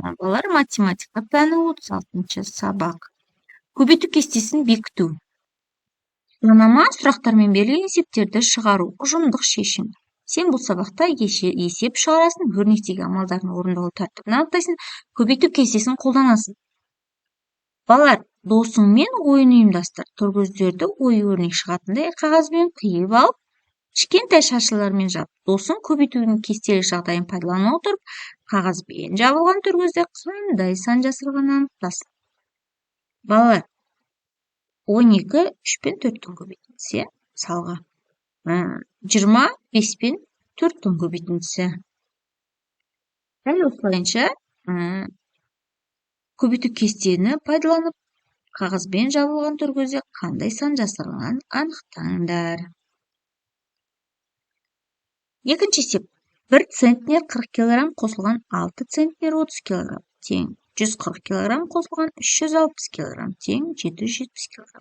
Балалар, математика пәні 36-шы сабақ. Көбейту кестесін бекіту. Жанама сұрақтармен берілген есептерді шығару. Ұжымдық шешім. Сен бұл сабақта есеп шығарасын, өрнектегі амалдардың орындалу тәртібін анықтайсың, көбейту кестесін қолданасың. Балалар, досыңмен ойын ұйымдастыр. Тұргөздерді ою-өрнек шығатындай қағазбен қиып алып, кішкентай шаршылармен жап. Досың көбейтудің кестелік жағдайын пайдалана отырып, қағазбен жабылған түргөзде қандай сан жасырғанын анықтасын. Балалар, 12 3 пен 4-тің көбейтіндісі, мысалға 20 5 пен 4-тің көбейтіндісі. Дәл осылайынша көбейту кестені пайдаланып, қағазбен жабылған түргөзде қандай сан жасырғанын анықтаңдар. Екінші есеп. 1 центнер 40 кг қосылған 6 центнер 30 кг тең 140 кг қосылған 360 кг тең 770 кг.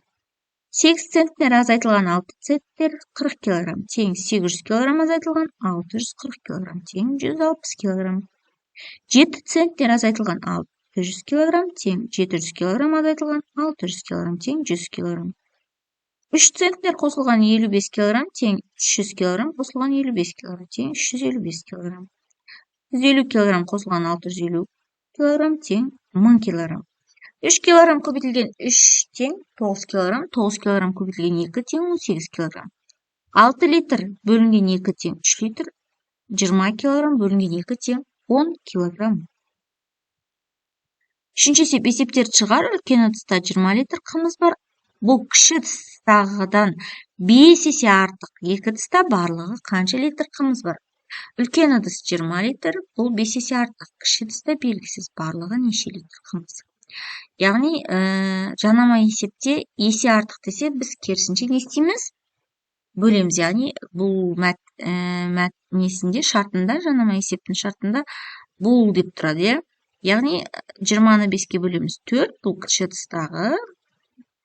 8 центнер азайтылған 6 центнер 40 кг тең 800 кг азайтылған 640 кг тең 160 кг. 7 центнер азайтылған 600 кг тең 700 кг азайтылған 600 кг тең 100 кг. 3 центнер қосылған 55 кг тең 300 кг қосылған 55 кг тең 355 кг. 150 кг қосылған 650 кг тең 1000 кг. 3 кг көбейтілген 3 тең 9 кг, 9 кг көбейтілген 2 тең 18 кг. 6 литр бөлінген 2 тең 3 литр, 20 кг бөлінген 2 тең 10 кг. Үшінші есеп, есептерді шығар. Үлкен ыдыста 20 литр қымыз бар. Бұл кіші ыдыстағыдан 5 есе артық. Екі ыдыста барлығы қанша литр қымыз бар? Үлкен ыдыс 20 литр, бұл 5 есе артық. Кіші ыдыста белгісіз, барлығы неше литр қымыз? Яғни, жанама есепте есе артық десе, біз керісінше не істейміз? Бөлеміз. Яғни, бұл мәтінесінде шартында, жанама есептің шартында бұл деп тұрады. Яғни, 20-ны 5-ке бөлеміз 4, бұл кіші ыдыстағы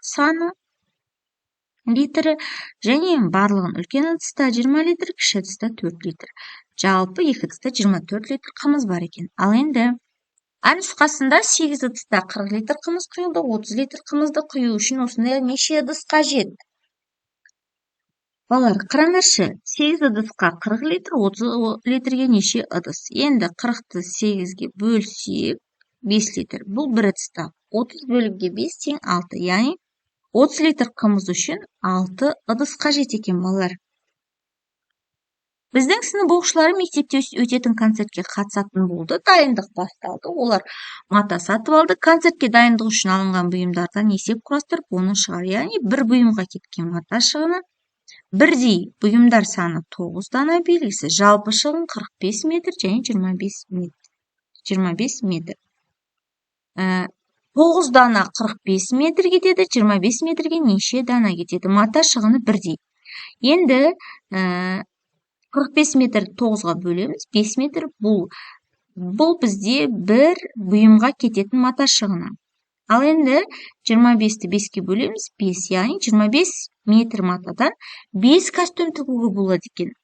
саны литрі, және барлығын үлкен ыдыста 20 литр, кіші ыдыста 4 литр. Жалпы екі ыдыста 24 литр қымыз бар екен. Ал енді нұсқасында 8 ыдыста 40 литр қымыз құйылды, 30 литр қымызды құю үшін осындай неше ыдыс қажет? Балалар, қараңдаршы, 8 ыдысқа 40 литр, 30 литрге неше ыдыс? Енді 40-ты 8-ге бөлсек 5 литр. Бұл бір ыдыста 30 бөлімге 5 тең 6. Яғни 30 литр қымыз үшін 6 ыдыс қажет екен, балалар. Біздің сынып оқушылары мектепте өтетін концертке қатысатын болды. Дайындық басталды. Олар мата сатып алды. Концертке дайындық үшін алынған бұйымдардан есеп құрастырып, оны шығар. Яғни бір бұйымға кеткен мата шығыны бірдей. Бұйымдар саны 9 дана белгісі. Жалпы шығын 45 метр және 25 метр. 9 дана 45 метр кетеді, 25 метрге неше дана кетеді? Мата шығыны бірдей. Енді 45 метр 9-ға бөлеміз, 5 метр бұл бізде бір бұйымға кететін мата шығыны. Ал енді 25-ті 5-ке бөлеміз, 5, яғни 25 метр матадан 5 костюм тігуге болады екен.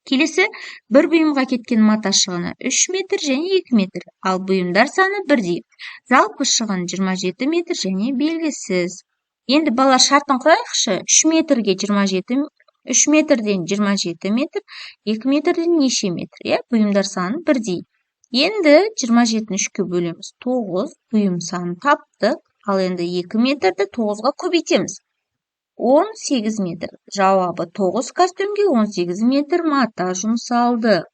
Келесі, бір бұйымға кеткен мата шығыны 3 метр және 2 метр, ал бұйымдар саны бірдей. Жалпы шығын 27 метр және белгісіз. Енді бала шартын құрайықшы, 3 метрден 27 метр, 2 метрден неше метр? Бұйымдар саны бірдей. Енді 27-ні 3-ке бөлеміз, 9 бұйым саны таптық, ал енді 2 метрді 9-ға көбейтеміз. 18 метр. Жауабы 9 костюмге 18 метр мата жұмсалды.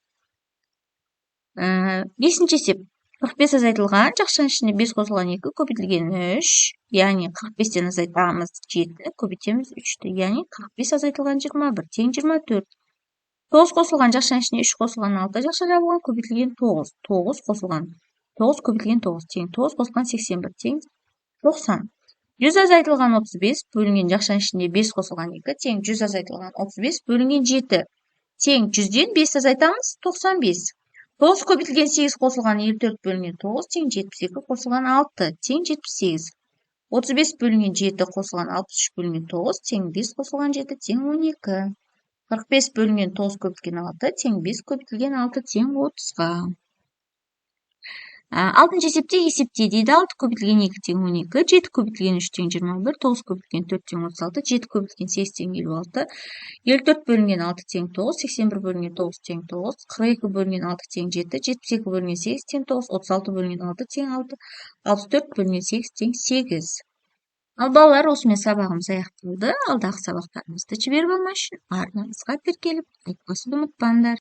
5-ші есеп. 45 азайтылған, жақшаның ішінде 5 қосылған 2 көбейтілген 3, яғни 45-тен азайтамыз 7, көбейтеміз 3-ті, яғни 45 азайтылған 21 тең 24. 9 қосылған, жақшаның ішінде 3 қосылған 6, жақша жабылған, көбейтілген 9. 9 қосылған 9 көбейтілген 9 тең 9 қосылған 81 тең 90. 100 азайтылған 35 бөлінген жақшаның ішінде 5 қосылған 2 тең 100 азайтылған 35 бөлінген 7 тең 100-ден 5 азайтамыз 95. 9 көбейтілген 8 қосылған 54 бөлінген 9 тең 72 қосылған 6 тең 78. 35 бөлінген 7 қосылған 63 бөлінген 9 тең 5 қосылған 7 тең 12. 45 бөлінген 9 көбейтілген 6 тең 5 көбейтілген 6 тең 30-ға. Алтынчы есепте дейді. 6 көбейтілген 2 тең 12, 7 көбейтілген 3 тең 21, 9 көбейтілген 4 тең 36, 7 көбейтілген 8 тең 56, 54 бөлінген 6 тең 9, 81 бөлінген 9 тең 9, 42 бөлінген 6 тең 7, 72 бөлінген 8 тең 9, 36 бөлінген 6 тең 6, 64 бөлінген 8 тең 8. Ал балалар, осымен сабағымыз аяқталды. Алдағы сабақтарымызды жіберіп алмаш үшін арнамызға тіркеліп айтқызуды ұмытпаңдар.